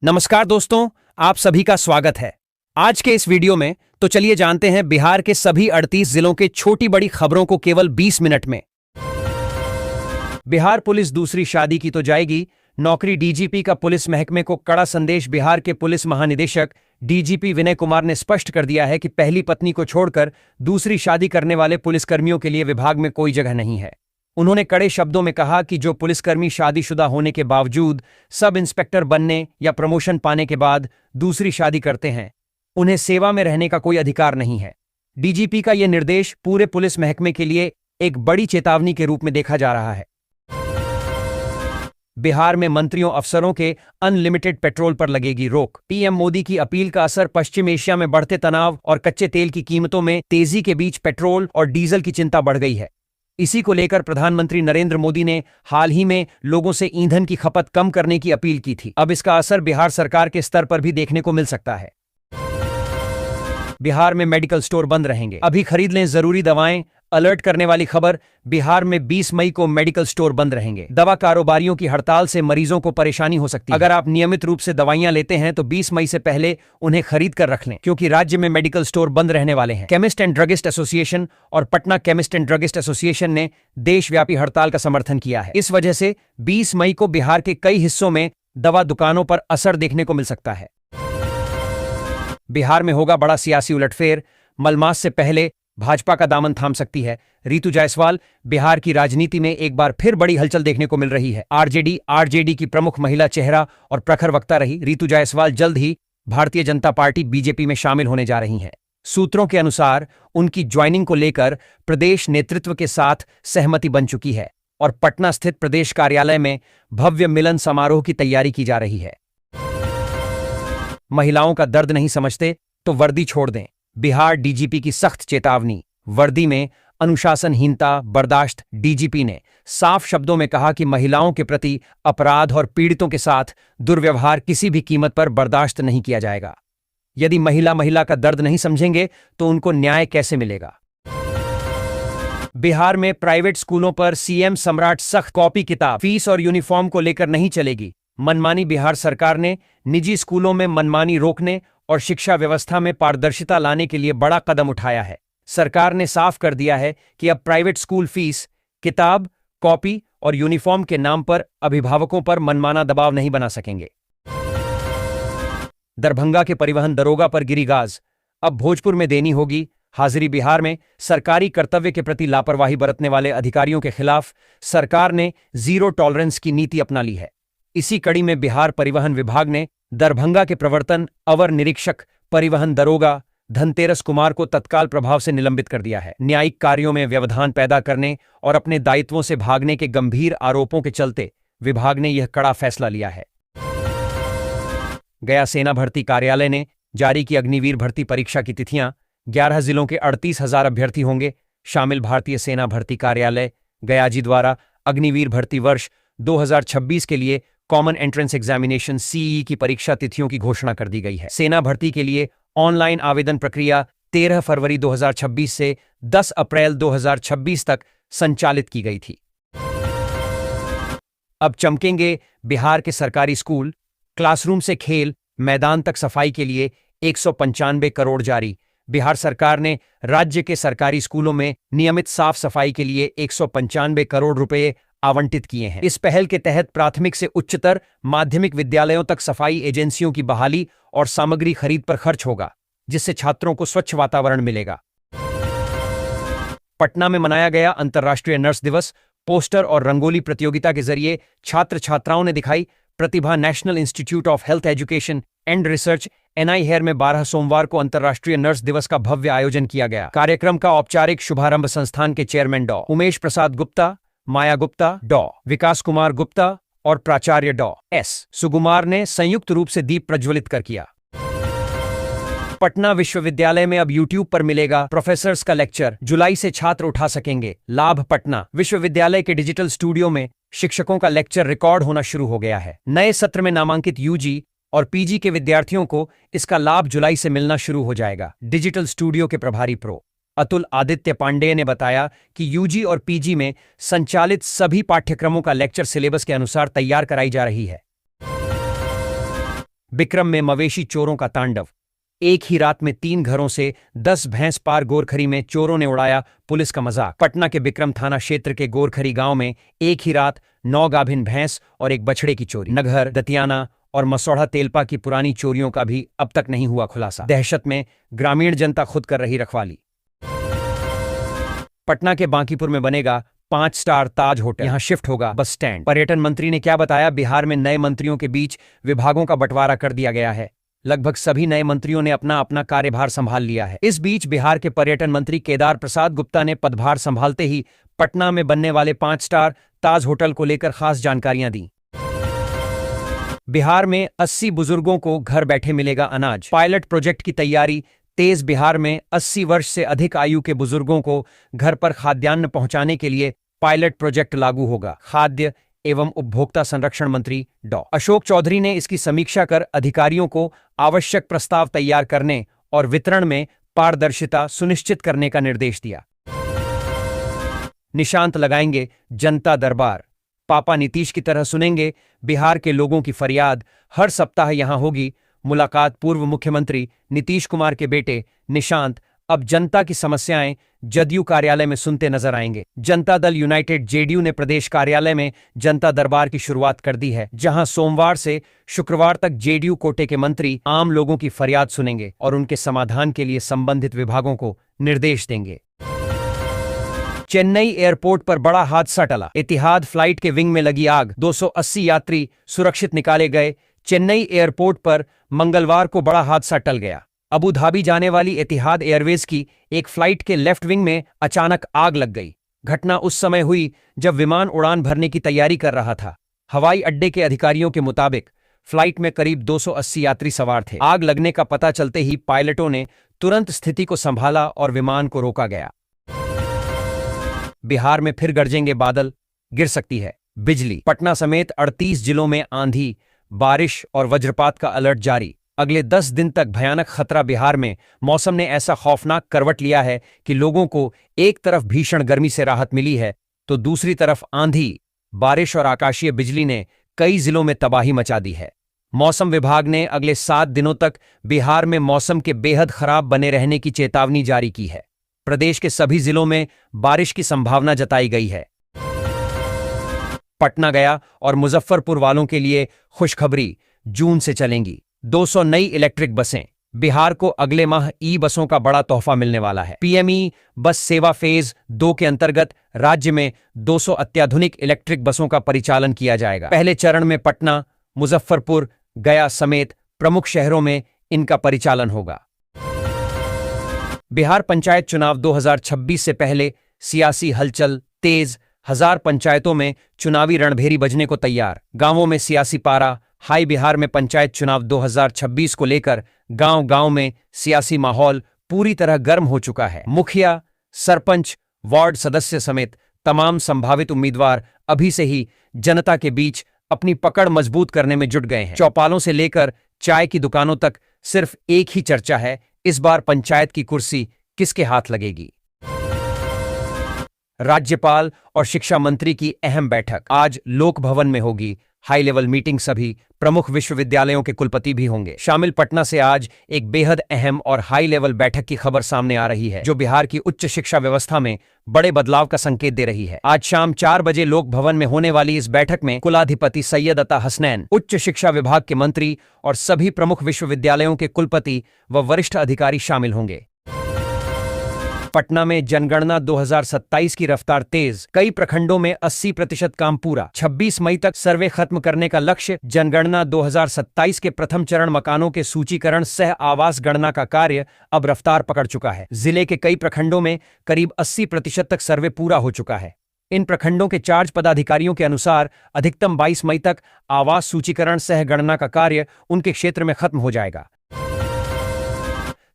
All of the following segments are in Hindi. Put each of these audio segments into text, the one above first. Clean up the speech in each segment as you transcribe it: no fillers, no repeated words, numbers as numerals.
नमस्कार दोस्तों, आप सभी का स्वागत है। आज के इस वीडियो में तो चलिए जानते हैं बिहार के सभी 38 जिलों के छोटी बड़ी खबरों को केवल 20 मिनट में। बिहार पुलिस दूसरी शादी की तो जाएगी, नौकरी डीजीपी का पुलिस महकमे को कड़ा संदेश। बिहार के पुलिस महानिदेशक डीजीपी विनय कुमार ने स्पष्ट कर दिया है कि पहली पत्नी को छोड़कर दूसरी शादी करने वाले पुलिसकर्मियों के लिए विभाग में कोई जगह नहीं है। उन्होंने कड़े शब्दों में कहा कि जो पुलिसकर्मी शादीशुदा होने के बावजूद सब इंस्पेक्टर बनने या प्रमोशन पाने के बाद दूसरी शादी करते हैं, उन्हें सेवा में रहने का कोई अधिकार नहीं है। डीजीपी का यह निर्देश पूरे पुलिस महकमे के लिए एक बड़ी चेतावनी के रूप में देखा जा रहा है। बिहार में मंत्रियों अफसरों के अनलिमिटेड पेट्रोल पर लगेगी रोक। पीएम मोदी की अपील का असर। पश्चिम एशिया में बढ़ते तनाव और कच्चे तेल की कीमतों में तेजी के बीच पेट्रोल और डीजल की चिंता बढ़ गई है। इसी को लेकर प्रधानमंत्री नरेंद्र मोदी ने हाल ही में लोगों से ईंधन की खपत कम करने की अपील की थी। अब इसका असर बिहार सरकार के स्तर पर भी देखने को मिल सकता है। बिहार में मेडिकल स्टोर बंद रहेंगे, अभी खरीद लें जरूरी दवाएं। अलर्ट करने वाली खबर, बिहार में 20 मई को मेडिकल स्टोर बंद रहेंगे। दवा कारोबारियों की हड़ताल से मरीजों को परेशानी हो सकती है। अगर आप नियमित रूप से दवाइयां लेते हैं तो 20 मई से पहले उन्हें खरीद कर रख लें, क्योंकि राज्य में मेडिकल स्टोर बंद रहने वाले हैं। केमिस्ट एंड ड्रगिस्ट एसोसिएशन और Patna chemist and druggist association ने देशव्यापी हड़ताल का समर्थन किया है। इस वजह से 20 मई को बिहार के कई हिस्सों में दवा दुकानों पर असर देखने को मिल सकता है। बिहार में होगा बड़ा सियासी उलटफेर। मलमास से पहले भाजपा का दामन थाम सकती है ऋतु जायसवाल। बिहार की राजनीति में एक बार फिर बड़ी हलचल देखने को मिल रही है। आरजेडी की प्रमुख महिला चेहरा और प्रखर वक्ता रही ऋतु जायसवाल जल्द ही भारतीय जनता पार्टी बीजेपी में शामिल होने जा रही हैं। सूत्रों के अनुसार उनकी ज्वाइनिंग को लेकर प्रदेश नेतृत्व के साथ सहमति बन चुकी है और पटना स्थित प्रदेश कार्यालय में भव्य मिलन समारोह की तैयारी की जा रही है। महिलाओं का दर्द नहीं समझते तो वर्दी छोड़ दें, बिहार डीजीपी की सख्त चेतावनी। वर्दी में अनुशासनहीनता बर्दाश्त। डीजीपी ने साफ शब्दों में कहा कि महिलाओं के प्रति अपराध और पीड़ितों के साथ दुर्व्यवहार किसी भी कीमत पर बर्दाश्त नहीं किया जाएगा। यदि महिला का दर्द नहीं समझेंगे तो उनको न्याय कैसे मिलेगा। बिहार में प्राइवेट स्कूलों पर सीएम सम्राट सख्त। कॉपी किताब, फीस और यूनिफॉर्म को लेकर नहीं चलेगी मनमानी। बिहार सरकार ने निजी स्कूलों में मनमानी रोकने और शिक्षा व्यवस्था में पारदर्शिता लाने के लिए बड़ा कदम उठाया है। सरकार ने साफ कर दिया है कि अब प्राइवेट स्कूल फीस, किताब, कॉपी और यूनिफॉर्म के नाम पर अभिभावकों पर मनमाना दबाव नहीं बना सकेंगे। दरभंगा के परिवहन दरोगा पर गिरी गाज, अब भोजपुर में देनी होगी हाजिरी। बिहार में सरकारी कर्तव्य के प्रति लापरवाही बरतने वाले अधिकारियों के खिलाफ सरकार ने जीरो टॉलरेंस की नीति अपना ली है। इसी कड़ी में बिहार परिवहन विभाग ने दरभंगा के प्रवर्तन अवर निरीक्षक परिवहन दरोगा धनतेरस कुमार को तत्काल प्रभाव से निलंबित कर दिया है। न्यायिक कार्यों में व्यवधान पैदा करने और अपने दायित्वों से भागने के गंभीर आरोपों के चलते विभाग ने यह कड़ा फैसला लिया है। गया सेना भर्ती कार्यालय ने जारी की अग्निवीर भर्ती परीक्षा की तिथियां। 11 जिलों के 38,000 अभ्यर्थी होंगे शामिल। भारतीय सेना भर्ती कार्यालय गया जी द्वारा अग्निवीर भर्ती वर्ष 2026 के लिए कॉमन एंट्रेंस एग्जामिनेशन सीई की परीक्षा तिथियों की घोषणा कर दी गई है। सेना भर्ती के लिए ऑनलाइन आवेदन प्रक्रिया 13 फरवरी 2026 से 10 अप्रैल 2026 तक संचालित की गई थी। अब चमकेंगे बिहार के सरकारी स्कूल। क्लासरूम से खेल मैदान तक सफाई के लिए 195 करोड़ जारी। बिहार सरकार ने राज्य के सरकारी स्कूलों में नियमित साफ सफाई के लिए 195 करोड़ रुपए आवंटित किए हैं। इस पहल के तहत प्राथमिक से उच्चतर माध्यमिक विद्यालयों तक सफाई एजेंसियों की बहाली और सामग्री खरीद पर खर्च होगा, जिससे छात्रों को स्वच्छ वातावरण मिलेगा। पटना में मनाया गया अंतर्राष्ट्रीय नर्स दिवस। पोस्टर और रंगोली प्रतियोगिता के जरिए छात्र छात्राओं ने दिखाई प्रतिभा। National institute of health education and research एनआई हेयर में 12 सोमवार को अंतर्राष्ट्रीय नर्स दिवस का भव्य आयोजन किया गया। कार्यक्रम का औपचारिक शुभारंभ संस्थान के चेयरमैन डॉ उमेश प्रसाद गुप्ता, माया गुप्ता, डॉ विकास कुमार गुप्ता और प्राचार्य डॉ एस सुकुमार ने संयुक्त रूप से दीप प्रज्वलित कर किया। पटना विश्वविद्यालय में अब यूट्यूब पर मिलेगा प्रोफेसर्स का लेक्चर। जुलाई से छात्र उठा सकेंगे लाभ। पटना विश्वविद्यालय के डिजिटल स्टूडियो में शिक्षकों का लेक्चर रिकॉर्ड होना शुरू हो गया है। नए सत्र में नामांकित यूजी और पीजी के विद्यार्थियों को इसका लाभ जुलाई से मिलना शुरू हो जाएगा। डिजिटल स्टूडियो के प्रभारी प्रो अतुल आदित्य पांडेय ने बताया कि यूजी और पीजी में संचालित सभी पाठ्यक्रमों का लेक्चर सिलेबस के अनुसार तैयार कराई जा रही है। बिक्रम में मवेशी चोरों का तांडव। एक ही रात में 3 घरों से 10 भैंस पार गोरखरी में चोरों ने उड़ाया पुलिस का मजाक। पटना के बिक्रम थाना क्षेत्र के गोरखरी गांव में एक ही रात 9 गाभिन भैंस और एक बछड़े की चोरी। नगर, दतियाना और मसौढ़ा तेलपा की पुरानी चोरियों का भी अब तक नहीं हुआ खुलासा। दहशत में ग्रामीण जनता खुद कर रही रखवाली। पटना के बांकीपुर में बनेगा 5 स्टार ताज होटल, यहां शिफ्ट होगा बस स्टैंड। पर्यटन मंत्री ने क्या बताया? बिहार में नए मंत्रियों के बीच विभागों का बंटवारा कर दिया गया है। लगभग सभी नए मंत्रियों ने अपना अपना कार्यभार संभाल लिया है। इस बीच बिहार के पर्यटन मंत्री केदार प्रसाद गुप्ता ने पदभार संभालते ही पटना में बनने वाले 5 स्टार ताज होटल को लेकर खास जानकारियां दी। बिहार में 80 बुजुर्गों को घर बैठे मिलेगा अनाज। पायलट प्रोजेक्ट की तैयारी तेज। बिहार में 80 वर्ष से अधिक आयु के बुजुर्गों को घर पर खाद्यान्न पहुंचाने के लिए पायलट प्रोजेक्ट लागू होगा। खाद्य एवं उपभोक्ता संरक्षण मंत्री डॉ. अशोक चौधरी ने इसकी समीक्षा कर अधिकारियों को आवश्यक प्रस्ताव तैयार करने और वितरण में पारदर्शिता सुनिश्चित करने का निर्देश दिया। निशांत लगाएंगे जनता दरबार। पापा नीतीश की तरह सुनेंगे बिहार के लोगों की फरियाद। हर सप्ताह यहां होगी मुलाकात। पूर्व मुख्यमंत्री नीतीश कुमार के बेटे निशांत अब जनता की समस्याएं जदयू कार्यालय में सुनते नजर आएंगे। जनता दल यूनाइटेड जेडीयू ने प्रदेश कार्यालय में जनता दरबार की शुरुआत कर दी है, जहां सोमवार से शुक्रवार तक जेडीयू कोटे के मंत्री आम लोगों की फरियाद सुनेंगे और उनके समाधान के लिए संबंधित विभागों को निर्देश देंगे। चेन्नई एयरपोर्ट पर बड़ा हादसा टला। एतिहाद फ्लाइट के विंग में लगी आग। 280 यात्री सुरक्षित निकाले गए। चेन्नई एयरपोर्ट पर मंगलवार को बड़ा हादसा टल गया। अबू धाबी जाने वाली एतिहाद एयरवेज की एक फ्लाइट के लेफ्ट विंग में अचानक आग लग गई। घटना उस समय हुई जब विमान उड़ान भरने की तैयारी कर रहा था। हवाई अड्डे के अधिकारियों के मुताबिक फ्लाइट में करीब 280 यात्री सवार थे। आग लगने का पता चलते ही पायलटों ने तुरंत स्थिति को संभाला और विमान को रोका गया। बिहार में फिर गरजेंगे बादल, गिर सकती है बिजली। पटना समेत 38 जिलों में आंधी, बारिश और वज्रपात का अलर्ट जारी। अगले 10 दिन तक भयानक खतरा। बिहार में मौसम ने ऐसा खौफनाक करवट लिया है कि लोगों को एक तरफ भीषण गर्मी से राहत मिली है तो दूसरी तरफ आंधी, बारिश और आकाशीय बिजली ने कई जिलों में तबाही मचा दी है। मौसम विभाग ने अगले 7 दिनों तक बिहार में मौसम के बेहद खराब बने रहने की चेतावनी जारी की है। प्रदेश के सभी जिलों में बारिश की संभावना जताई गई है। पटना गया और मुजफ्फरपुर वालों के लिए खुशखबरी, जून से चलेंगी 200 नई इलेक्ट्रिक बसें। बिहार को अगले माह ई बसों का बड़ा तोहफा मिलने वाला है। पीएमई बस सेवा फेज 2 के अंतर्गत राज्य में 200 अत्याधुनिक इलेक्ट्रिक बसों का परिचालन किया जाएगा। पहले चरण में पटना, मुजफ्फरपुर, गया समेत प्रमुख शहरों में इनका परिचालन होगा। बिहार पंचायत चुनाव 2026 से पहले सियासी हलचल तेज। 1000 पंचायतों में चुनावी रणभेरी बजने को तैयार। गांवों में सियासी पारा हाई। बिहार में पंचायत चुनाव 2026 को लेकर गांव-गांव में सियासी माहौल पूरी तरह गर्म हो चुका है। मुखिया, सरपंच, वार्ड सदस्य समेत तमाम संभावित उम्मीदवार अभी से ही जनता के बीच अपनी पकड़ मजबूत करने में जुट गए हैं। चौपालों से लेकर चाय की दुकानों तक सिर्फ एक ही चर्चा है, इस बार पंचायत की कुर्सी किसके हाथ लगेगी। राज्यपाल और शिक्षा मंत्री की अहम बैठक आज लोक भवन में होगी। High level meeting. सभी प्रमुख विश्वविद्यालयों के कुलपति भी होंगे शामिल। पटना से आज एक बेहद अहम और हाई लेवल बैठक की खबर सामने आ रही है, जो बिहार की उच्च शिक्षा व्यवस्था में बड़े बदलाव का संकेत दे रही है। आज शाम 4 बजे लोक भवन में होने वाली इस बैठक में कुलाधिपति सैयद अता हसनैन, उच्च शिक्षा विभाग के मंत्री और सभी प्रमुख विश्वविद्यालयों के कुलपति व वरिष्ठ अधिकारी शामिल होंगे। पटना में जनगणना 2027 की रफ्तार तेज। कई प्रखंडों में 80% काम पूरा। 26 मई तक सर्वे खत्म करने का लक्ष्य। जनगणना 2027 के प्रथम चरण मकानों के सूचीकरण सह आवास गणना का कार्य अब रफ्तार पकड़ चुका है। जिले के कई प्रखंडों में करीब 80% तक सर्वे पूरा हो चुका है। इन प्रखंडों के चार्ज पदाधिकारियों के अनुसार अधिकतम 22 मई तक आवास सूचीकरण सह गणना का कार्य उनके क्षेत्र में खत्म हो जाएगा।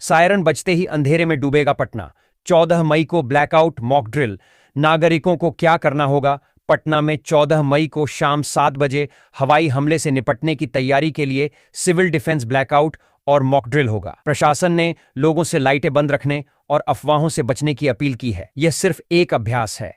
सायरन बजते ही अंधेरे में डूबेगा पटना। 14 मई को ब्लैकआउट मॉक ड्रिल। नागरिकों को क्या करना होगा? पटना में 14 मई को शाम 7 बजे हवाई हमले से निपटने की तैयारी के लिए सिविल डिफेंस ब्लैकआउट और मॉक ड्रिल होगा। प्रशासन ने लोगों से लाइटें बंद रखने और अफवाहों से बचने की अपील की है। यह सिर्फ एक अभ्यास है।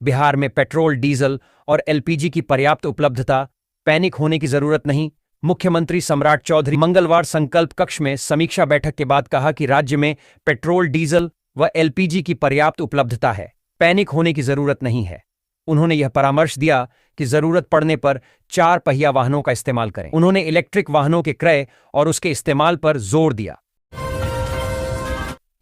बिहार में पेट्रोल, डीजल और एलपीजी की पर्याप्त उपलब्धता। पैनिक होने की जरूरत नहीं। मुख्यमंत्री सम्राट चौधरी मंगलवार संकल्प कक्ष में समीक्षा बैठक के बाद कहा कि राज्य में पेट्रोल, डीजल व एलपीजी की पर्याप्त उपलब्धता है, पैनिक होने की जरूरत नहीं है। उन्होंने यह परामर्श दिया कि जरूरत पड़ने पर 4 पहिया वाहनों का इस्तेमाल करें। उन्होंने इलेक्ट्रिक वाहनों के क्रय और उसके इस्तेमाल पर जोर दिया।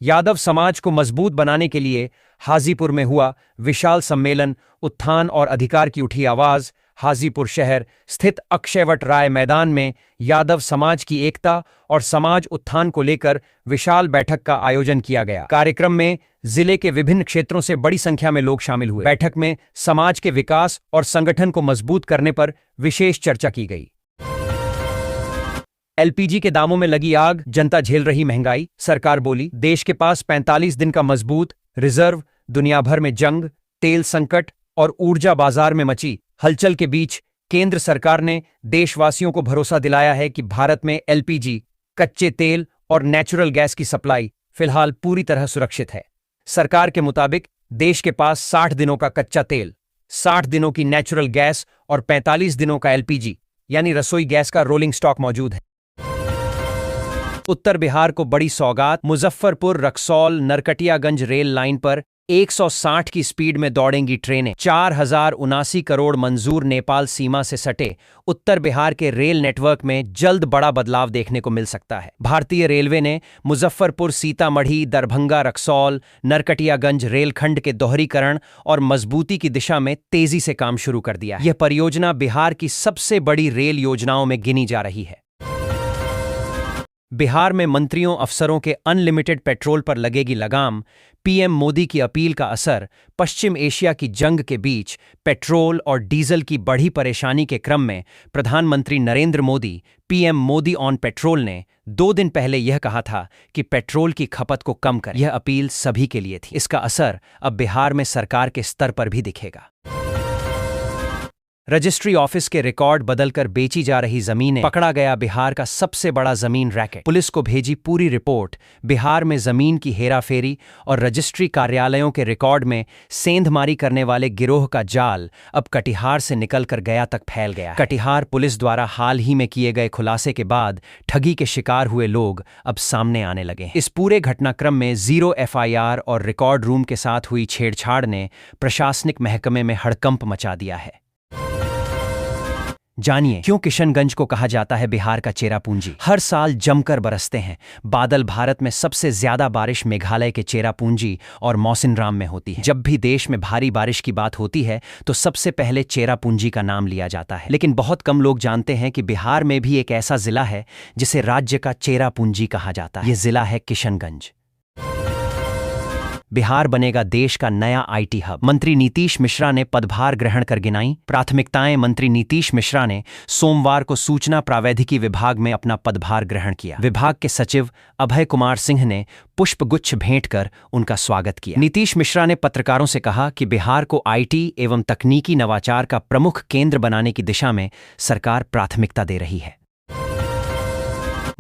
यादव समाज को मजबूत बनाने के लिए हाजीपुर में हुआ विशाल सम्मेलन। उत्थान और अधिकार की उठी आवाज। हाजीपुर शहर स्थित अक्षयवट राय मैदान में यादव समाज की एकता और समाज उत्थान को लेकर विशाल बैठक का आयोजन किया गया। कार्यक्रम में जिले के विभिन्न क्षेत्रों से बड़ी संख्या में लोग शामिल हुए। बैठक में समाज के विकास और संगठन को मजबूत करने पर विशेष चर्चा की गई। एलपीजी के दामों में लगी आग, जनता झेल रही महंगाई। सरकार बोली, देश के पास 45 दिन का मजबूत रिजर्व। दुनिया भर में जंग, तेल संकट और ऊर्जा बाजार में मची हलचल के बीच केंद्र सरकार ने देशवासियों को भरोसा दिलाया है कि भारत में एलपीजी, कच्चे तेल और नेचुरल गैस की सप्लाई फिलहाल पूरी तरह सुरक्षित है। सरकार के मुताबिक देश के पास 60 दिनों का कच्चा तेल, 60 दिनों की नेचुरल गैस और 45 दिनों का एलपीजी यानी रसोई गैस का रोलिंग स्टॉक मौजूद है। उत्तर बिहार को बड़ी सौगात। मुजफ्फरपुर रक्सौल नरकटियागंज रेल लाइन पर 160 की स्पीड में दौड़ेंगी ट्रेनें। 4079 करोड़ मंजूर। नेपाल सीमा से सटे उत्तर बिहार के रेल नेटवर्क में जल्द बड़ा बदलाव देखने को मिल सकता है। भारतीय रेलवे ने मुजफ्फरपुर, सीतामढ़ी, दरभंगा, रक्सौल, नरकटियागंज रेलखंड के दोहरीकरण और मजबूती की दिशा में तेजी से काम शुरू कर दिया है। यह परियोजना बिहार की सबसे बड़ी रेल योजनाओं में गिनी जा रही है। बिहार में मंत्रियों अफसरों के अनलिमिटेड पेट्रोल पर लगेगी लगाम। पीएम मोदी की अपील का असर। पश्चिम एशिया की जंग के बीच पेट्रोल और डीजल की बढ़ी परेशानी के क्रम में प्रधानमंत्री Narendra Modi, PM Modi on petrol ने 2 दिन पहले यह कहा था कि पेट्रोल की खपत को कम करें। यह अपील सभी के लिए थी। इसका असर अब बिहार में सरकार के स्तर पर भी दिखेगा। रजिस्ट्री ऑफिस के रिकॉर्ड बदलकर बेची जा रही जमीनें। पकड़ा गया बिहार का सबसे बड़ा जमीन रैकेट। पुलिस को भेजी पूरी रिपोर्ट। बिहार में जमीन की हेराफेरी और रजिस्ट्री कार्यालयों के रिकॉर्ड में सेंधमारी करने वाले गिरोह का जाल अब कटिहार से निकलकर गया तक फैल गया है। कटिहार पुलिस द्वारा हाल ही में किए गए खुलासे के बाद ठगी के शिकार हुए लोग अब सामने आने लगे हैं। इस पूरे घटनाक्रम में 0 एफआईआर और रिकॉर्ड रूम के साथ हुई छेड़छाड़ ने प्रशासनिक महकमे में हड़कंप मचा दिया है। जानिए क्यों किशनगंज को कहा जाता है बिहार का चेरापूंजी। हर साल जमकर बरसते हैं बादल। भारत में सबसे ज्यादा बारिश मेघालय के चेरापूंजी और मौसिनराम में होती है। जब भी देश में भारी बारिश की बात होती है तो सबसे पहले चेरापूंजी का नाम लिया जाता है। लेकिन बहुत कम लोग जानते हैं कि बिहार में भी एक ऐसा जिला है जिसे राज्य का चेरापूंजी कहा जाता है। यह जिला है किशनगंज। बिहार बनेगा देश का नया आईटी हब। मंत्री नीतीश मिश्रा ने पदभार ग्रहण कर गिनाई प्राथमिकताएं। मंत्री नीतीश मिश्रा ने सोमवार को सूचना प्रावैधिकी विभाग में अपना पदभार ग्रहण किया। विभाग के सचिव अभय कुमार सिंह ने पुष्पगुच्छ भेंट कर उनका स्वागत किया। नीतीश मिश्रा ने पत्रकारों से कहा कि बिहार को आईटी एवं तकनीकी नवाचार का प्रमुख केंद्र बनाने की दिशा में सरकार प्राथमिकता दे रही है।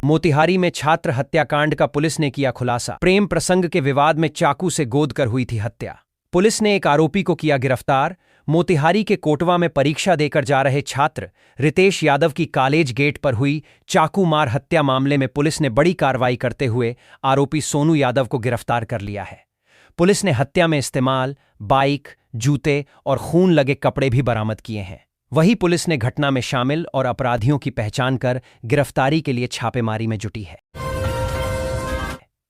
मोतिहारी में छात्र हत्याकांड का पुलिस ने किया खुलासा। प्रेम प्रसंग के विवाद में चाकू से गोद कर हुई थी हत्या। पुलिस ने एक आरोपी को किया गिरफ्तार। मोतिहारी के कोटवा में परीक्षा देकर जा रहे छात्र रितेश यादव की कॉलेज गेट पर हुई चाकू मार हत्या मामले में पुलिस ने बड़ी कार्रवाई करते हुए आरोपी सोनू यादव को गिरफ्तार कर लिया है। पुलिस ने हत्या में इस्तेमाल बाइक, जूते और खून लगे कपड़े भी बरामद किए हैं। वहीं पुलिस ने घटना में शामिल और अपराधियों की पहचान कर गिरफ्तारी के लिए छापेमारी में जुटी है।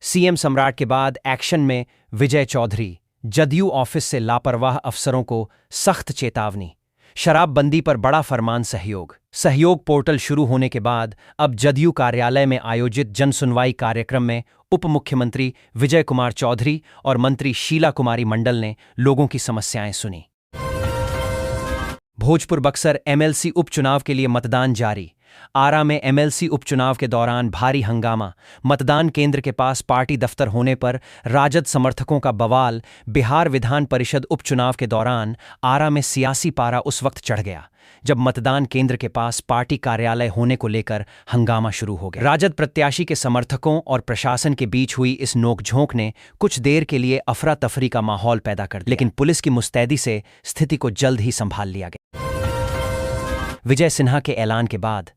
सीएम सम्राट के बाद एक्शन में विजय चौधरी। जदयू ऑफिस से लापरवाह अफसरों को सख्त चेतावनी। शराबबंदी पर बड़ा फरमान। सहयोग पोर्टल शुरू होने के बाद अब जदयू कार्यालय में आयोजित जनसुनवाई कार्यक्रम में उप मुख्यमंत्री विजय कुमार चौधरी और मंत्री शीला कुमारी मंडल ने लोगों की समस्याएं सुनी। भोजपुर बक्सर एमएलसी उपचुनाव के लिए मतदान जारी। आरा में एमएलसी उपचुनाव के दौरान भारी हंगामा। मतदान केंद्र के पास पार्टी दफ्तर होने पर राजद समर्थकों का बवाल। बिहार विधान परिषद उपचुनाव के दौरान आरा में सियासी पारा उस वक्त चढ़ गया जब मतदान केंद्र के पास पार्टी कार्यालय होने को लेकर हंगामा शुरू हो गया। राजद प्रत्याशी के समर्थकों और प्रशासन के बीच हुई इस नोकझोंक ने कुछ देर के लिए अफरा तफरी का माहौल पैदा कर दिया, लेकिन पुलिस की मुस्तैदी से स्थिति को जल्द ही संभाल लिया गया। विजय सिन्हा के ऐलान के बाद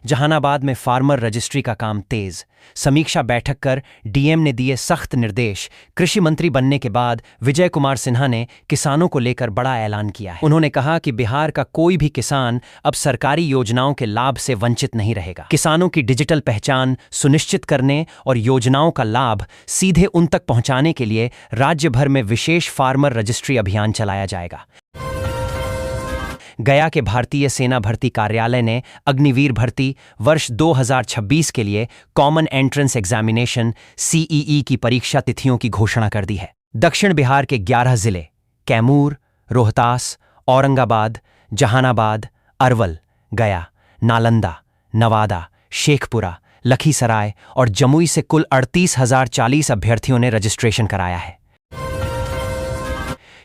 जहानाबाद में फार्मर रजिस्ट्री का काम तेज। समीक्षा बैठक कर डीएम ने दिए सख्त निर्देश। कृषि मंत्री बनने के बाद विजय कुमार सिन्हा ने किसानों को लेकर बड़ा ऐलान किया है। उन्होंने कहा कि बिहार का कोई भी किसान अब सरकारी योजनाओं के लाभ से वंचित नहीं रहेगा। किसानों की डिजिटल पहचान सुनिश्चित करने और योजनाओं का लाभ सीधे उन तक पहुंचाने के लिए राज्य भर में विशेष फार्मर रजिस्ट्री अभियान चलाया जाएगा। गया के भारतीय सेना भर्ती कार्यालय ने अग्निवीर भर्ती वर्ष 2026 के लिए कॉमन एंट्रेंस एग्जामिनेशन सीईई की परीक्षा तिथियों की घोषणा कर दी है। दक्षिण बिहार के 11 जिले कैमूर, रोहतास, औरंगाबाद, जहानाबाद, अरवल, गया, नालंदा, नवादा, शेखपुरा, लखीसराय और जमुई से कुल 38,040 अभ्यर्थियों ने रजिस्ट्रेशन कराया है।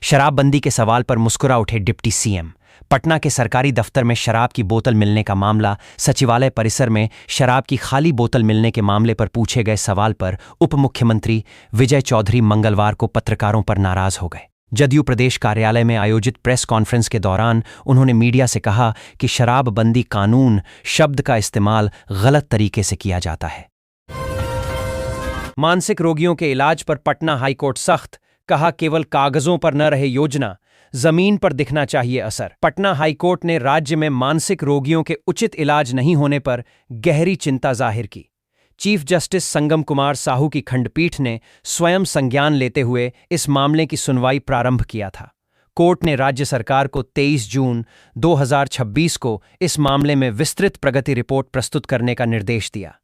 शराबबंदी के सवाल पर मुस्कुरा उठे डिप्टी सीएम। पटना के सरकारी दफ्तर में शराब की बोतल मिलने का मामला। सचिवालय परिसर में शराब की खाली बोतल मिलने के मामले पर पूछे गए सवाल पर उप मुख्यमंत्री विजय चौधरी मंगलवार को पत्रकारों पर नाराज हो गए। जदयू प्रदेश कार्यालय में आयोजित प्रेस कॉन्फ्रेंस के दौरान उन्होंने मीडिया से कहा कि शराबबंदी कानून शब्द का इस्तेमाल गलत तरीके से किया जाता है। मानसिक रोगियों के इलाज पर पटना हाईकोर्ट सख्त। कहा केवल कागजों पर न रहे योजना, जमीन पर दिखना चाहिए असर। पटना हाईकोर्ट ने राज्य में मानसिक रोगियों के उचित इलाज नहीं होने पर गहरी चिंता जाहिर की। चीफ जस्टिस संगम कुमार साहू की खंडपीठ ने स्वयं संज्ञान लेते हुए इस मामले की सुनवाई प्रारंभ किया था। कोर्ट ने राज्य सरकार को 23 जून 2026 को इस मामले में विस्तृत प्रगति रिपोर्ट प्रस्तुत करने का निर्देश दिया।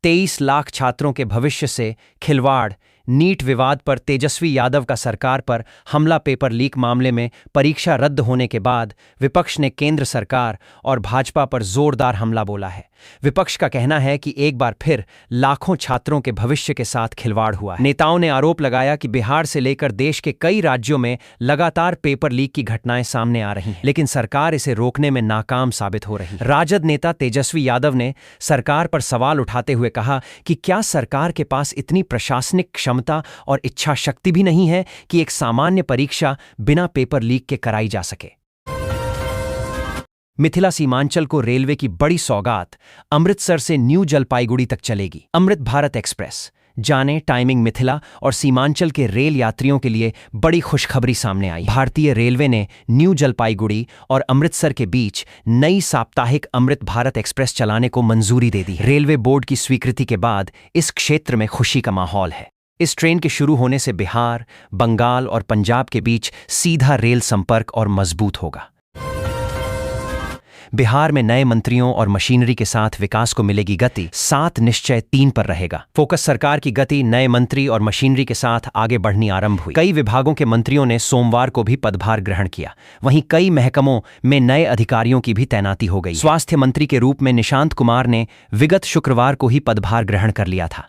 23 लाख छात्रों के भविष्य से खिलवाड़। नीट विवाद पर तेजस्वी यादव का सरकार पर हमला। पेपर लीक मामले में परीक्षा रद्द होने के बाद विपक्ष ने केंद्र सरकार और भाजपा पर जोरदार हमला बोला है। विपक्ष का कहना है कि एक बार फिर लाखों छात्रों के भविष्य के साथ खिलवाड़ हुआ है। नेताओं ने आरोप लगाया कि बिहार से लेकर देश के कई राज्यों में लगातार पेपर लीक की घटनाएं सामने आ रही हैं, लेकिन सरकार इसे रोकने में नाकाम साबित हो रही है। राजद नेता तेजस्वी यादव ने सरकार पर सवाल उठाते हुए कहा कि क्या सरकार के पास इतनी प्रशासनिक क्षमता और इच्छा शक्ति भी नहीं है कि एक सामान्य परीक्षा बिना पेपर लीक के कराई जा सके। मिथिला सीमांचल को रेलवे की बड़ी सौगात। अमृतसर से न्यू जलपाईगुड़ी तक चलेगी अमृत भारत एक्सप्रेस। जाने टाइमिंग। मिथिला और सीमांचल के रेल यात्रियों के लिए बड़ी खुशखबरी सामने आई। भारतीय रेलवे ने न्यू जलपाईगुड़ी और अमृतसर के बीच नई साप्ताहिक अमृत भारत एक्सप्रेस चलाने को मंजूरी दे दी। रेलवे बोर्ड की स्वीकृति के बाद इस क्षेत्र में खुशी का माहौल है। इस ट्रेन के शुरू होने से बिहार, बंगाल और पंजाब के बीच सीधा रेल संपर्क और मजबूत होगा। बिहार में नए मंत्रियों और मशीनरी के साथ विकास को मिलेगी गति। 7 निश्चय 3 पर रहेगा फोकस। सरकार की गति नए मंत्री और मशीनरी के साथ आगे बढ़नी आरंभ हुई। कई विभागों के मंत्रियों ने सोमवार को भी पदभार ग्रहण किया। वहीं कई महकमों में नए अधिकारियों की भी तैनाती हो गई। स्वास्थ्य मंत्री के रूप में निशांत कुमार ने विगत शुक्रवार को ही पदभार ग्रहण कर लिया था।